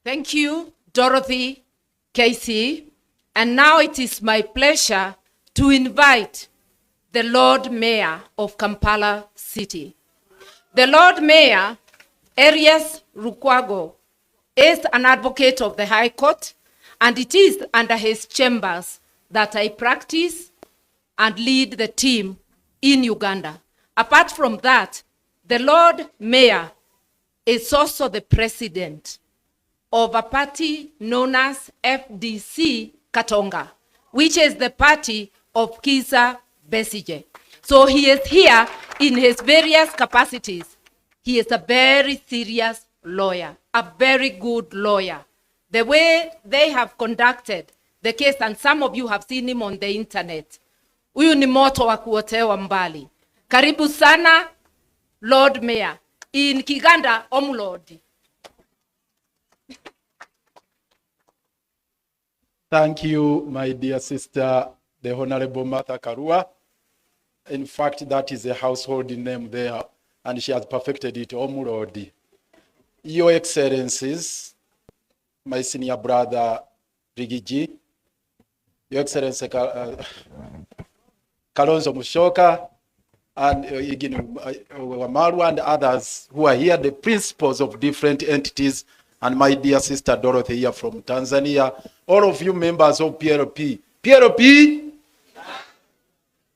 Thank you, Dorothy, Casey. And now it is my pleasure to invite the Lord Mayor of Kampala City. The Lord Mayor, Arias Lukwago, is an advocate of the High Court, and it is under his chambers that I practice and lead the team in Uganda. Apart from that, the Lord Mayor is also the president of a party known as FDC Katonga, which is the party of Kizza Besigye. So he is here in his various capacities. He is a very serious lawyer, a very good lawyer. The way they have conducted the case, and some of you have seen him on the internet, huyu ni moto wa kuotewa mbali. Karibu sana, Lord Mayor. In Kiganda, Omulodi. Thank you, my dear sister, the Honorable Martha Karua. In fact, that is a household name there, and she has perfected it, Omulodi. Your Excellencies, my senior brother, Besigye, Your Excellency Kalonzo Musyoka, and Wamaru and others who are here, the principals of different entities, and my dear sister Dorothy here from Tanzania, all of you members of PLP. PLP?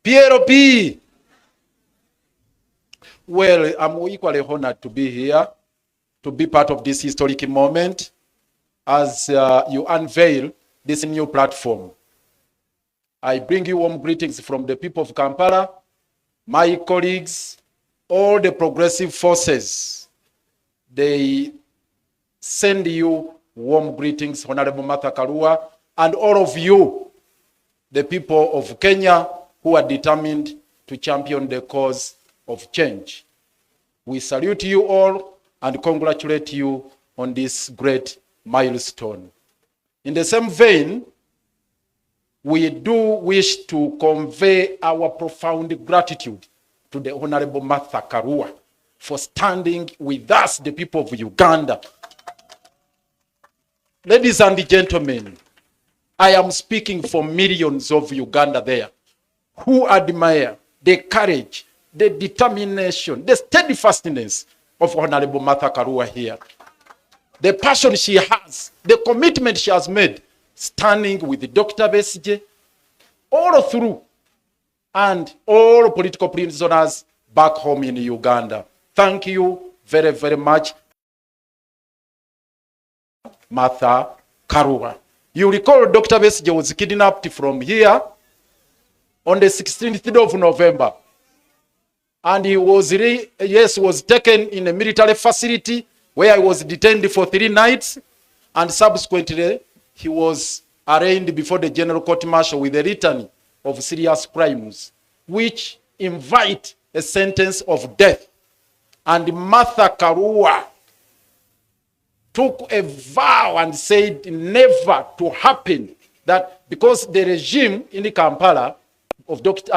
PLP! Well, I'm equally honored to be here, to be part of this historic moment as you unveil this new platform. I bring you warm greetings from the people of Kampala, my colleagues, all the progressive forces. They send you warm greetings, Honorable Martha Karua, and all of you, the people of Kenya who are determined to champion the cause of change. We salute you all and congratulate you on this great milestone. In the same vein, we do wish to convey our profound gratitude to the Honorable Martha Karua for standing with us, the people of Uganda. Ladies and gentlemen, I am speaking for millions of Uganda there who admire the courage, the determination, the steadfastness of Honorable Martha Karua here. The passion she has, the commitment she has made, standing with Dr. Besigye, all through, and all political prisoners back home in Uganda. Thank you very, very much, Martha Karua. You recall Dr. Besigye was kidnapped from here on the 16th of November. And he was, was taken in a military facility where he was detained for 3 nights. And subsequently, he was arraigned before the General Court Martial with a litany of serious crimes, which invite a sentence of death. And Martha Karua took a vow and said never to happen, that because the regime in Kampala of Mr.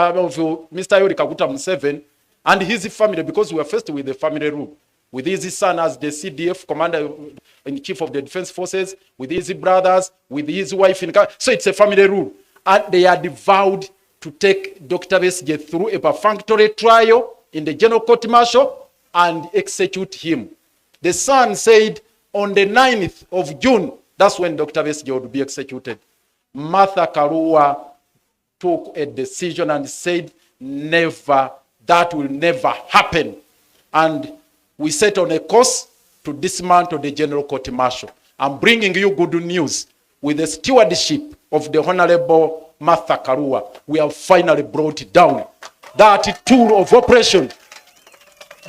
Yoweri Kaguta Museveni and his family, because we were faced with the family rule, with his son as the CDF commander-in-chief of the defense forces, with his brothers, with his wife. So it's a family rule. And they had vowed to take Dr. Besigye through a perfunctory trial in the General Court Martial and execute him. The son said on the 9th of June, that's when Dr. Besigye would be executed. Martha Karua took a decision and said, never, that will never happen. And we set on a course to dismantle the General Court Martial. I'm bringing you good news. With the stewardship of the Honorable Martha Karua, we have finally brought down that tool of oppression,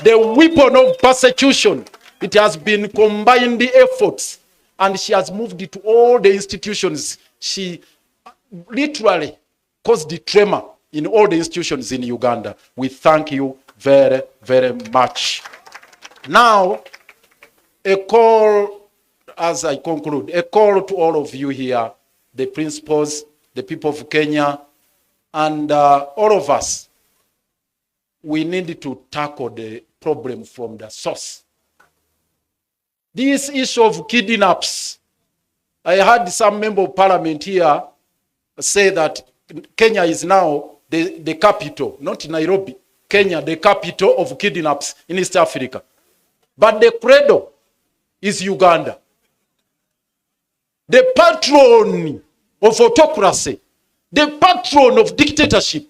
the weapon of persecution. It has been combined efforts, and she has moved it to all the institutions. She literally caused the tremor in all the institutions in Uganda. We thank you very, very much. Now, a call, as I conclude, a call to all of you here, the principals, the people of Kenya, and all of us. We need to tackle the problem from the source. This issue of kidnaps. I heard some member of parliament here say that Kenya is now the capital, not Nairobi. Kenya, the capital of kidnaps in East Africa. But the cradle is Uganda. The patron of autocracy, the patron of dictatorship,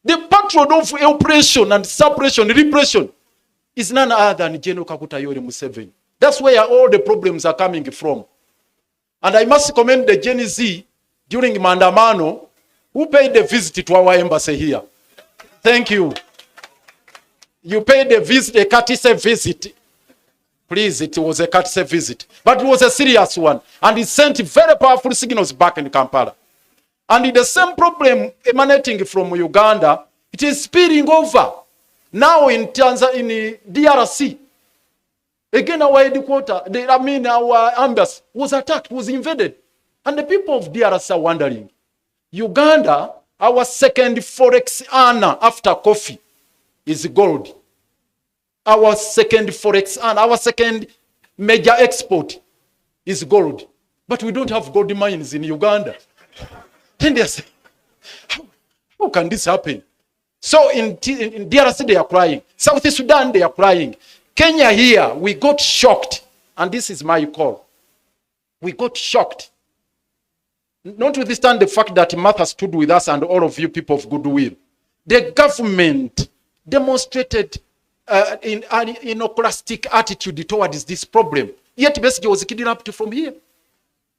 the patron of oppression and suppression, repression, is none other than General Kaguta Yoweri Museveni. That's where all the problems are coming from. And I must commend the Gen Z during Mandamano who paid a visit to our embassy here. Thank you. You paid a visit, a courtesy visit. Please, it was a courtesy visit. But it was a serious one. And it sent very powerful signals back in Kampala. And the same problem emanating from Uganda, it is spilling over. Now in Tanzania, in DRC. Again, our headquarters, our embassy was attacked, was invaded. And the people of DRC are wondering, Uganda, our second forex earner after coffee, is gold. Our second forex earner, our second major export is gold. But we don't have gold mines in Uganda. Then they say, how can this happen? So in DRC they are crying. South Sudan they are crying. Kenya here, we got shocked. And this is my call. We got shocked. Notwithstanding the fact that Martha stood with us and all of you people of goodwill. The government demonstrated an iconoclastic attitude towards this problem. Yet Besigye was kidnapped from here.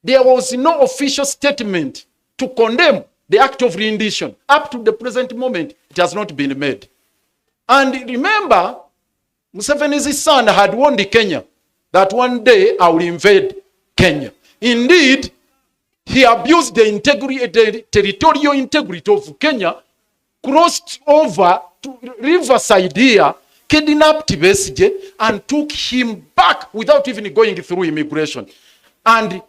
There was no official statement to condemn the act of rendition. Up to the present moment, it has not been made. And remember, Museveni's son had warned Kenya that one day I will invade Kenya. Indeed, he abused the territorial integrity of Kenya, crossed over to riverside here, kidnapped Besigye, and took him back without even going through immigration. And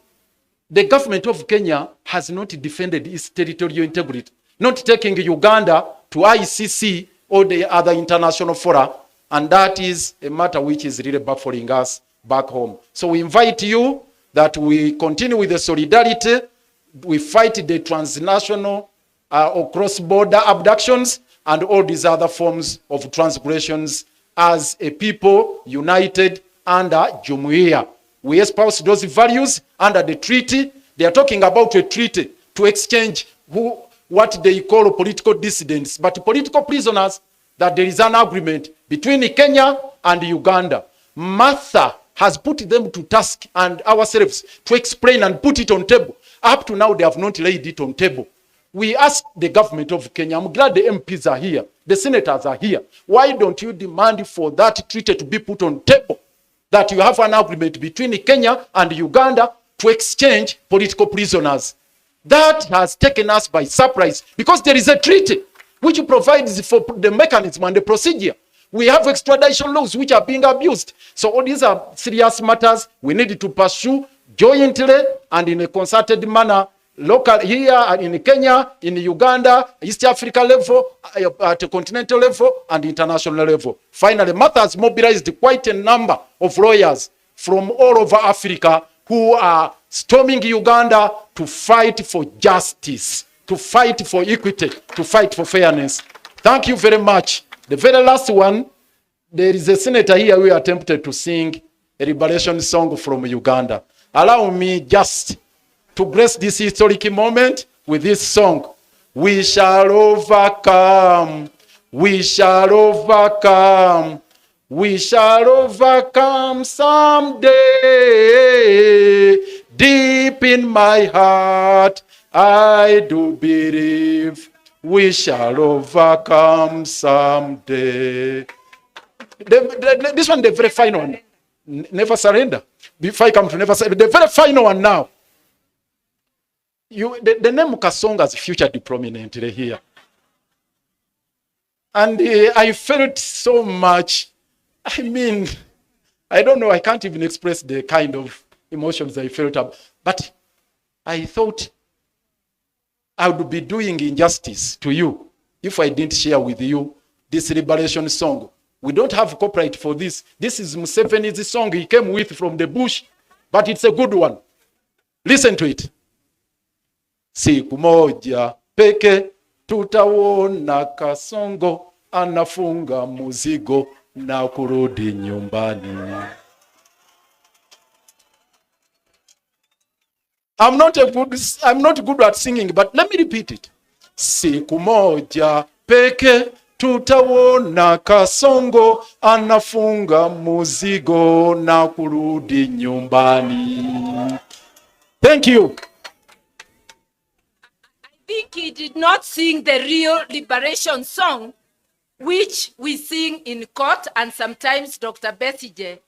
the government of Kenya has not defended its territorial integrity, not taking Uganda to ICC or the other international fora, and that is a matter which is really baffling us back home. So we invite you that we continue with the solidarity. We fight the transnational or cross-border abductions and all these other forms of transgressions as a people united under Jumuiya. We espouse those values under the treaty. They are talking about a treaty to exchange what they call political dissidents, but political prisoners, that there is an agreement between Kenya and Uganda. Martha has put them to task and ourselves to explain and put it on table. Up to now, they have not laid it on table. We ask the government of Kenya, I'm glad the MPs are here, the senators are here. Why don't you demand for that treaty to be put on table? That you have an agreement between Kenya and Uganda to exchange political prisoners. That has taken us by surprise because there is a treaty which provides for the mechanism and the procedure. We have extradition laws which are being abused. So all these are serious matters we need to pursue jointly and in a concerted manner, local here in Kenya, in Uganda, East Africa level, at a continental level, and international level. Finally, Martha has mobilized quite a number of lawyers from all over Africa who are storming Uganda to fight for justice, to fight for equity, to fight for fairness. Thank you very much. The very last one, there is a senator here who attempted to sing a liberation song from Uganda. Allow me just to grace this historic moment with this song. We shall overcome. We shall overcome. We shall overcome someday. Deep in my heart, I do believe we shall overcome someday. This one, the very final one. Never surrender. Before I come to never surrender, the very final one now. The name Kasonga is featured prominently here. And I felt so much. I mean, I don't know, I can't even express the kind of emotions I felt. But I thought I would be doing injustice to you if I didn't share with you this liberation song We don't have copyright for this. This is Museveni's song he came with from the bush, but it's a good one. Listen to it. Siku moja peke tutaona Kasongo anafunga muzigo na kurudi nyumbani. I'm not good at singing, but let me repeat it. Siku moja peke tutaona Kasongo anafunga muzigo na kurudi nyumbani. Thank you. I think he did not sing the real liberation song, which we sing in court, and sometimes Dr. Besigye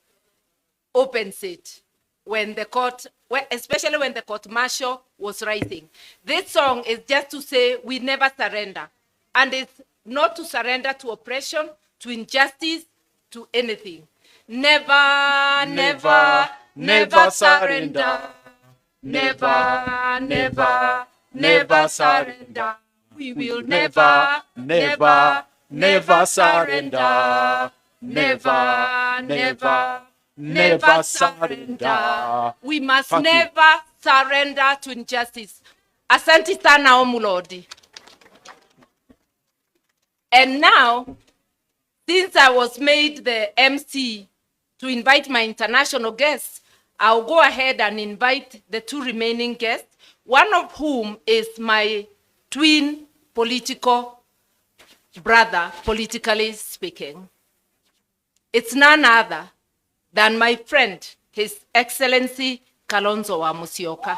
opens it when the court, especially when the court martial was rising. This song is just to say we never surrender. And it's not to surrender to oppression, to injustice, to anything. Never, never, never surrender. Never, never, never surrender. We will never, never, never surrender. Never, never, never surrender. We must never surrender to injustice. Asante sana Omulodi. And now, since I was made the MC to invite my international guests, I'll go ahead and invite the two remaining guests, one of whom is my twin political brother, politically speaking. It's none other than my friend, His Excellency Kalonzo wa Musyoka.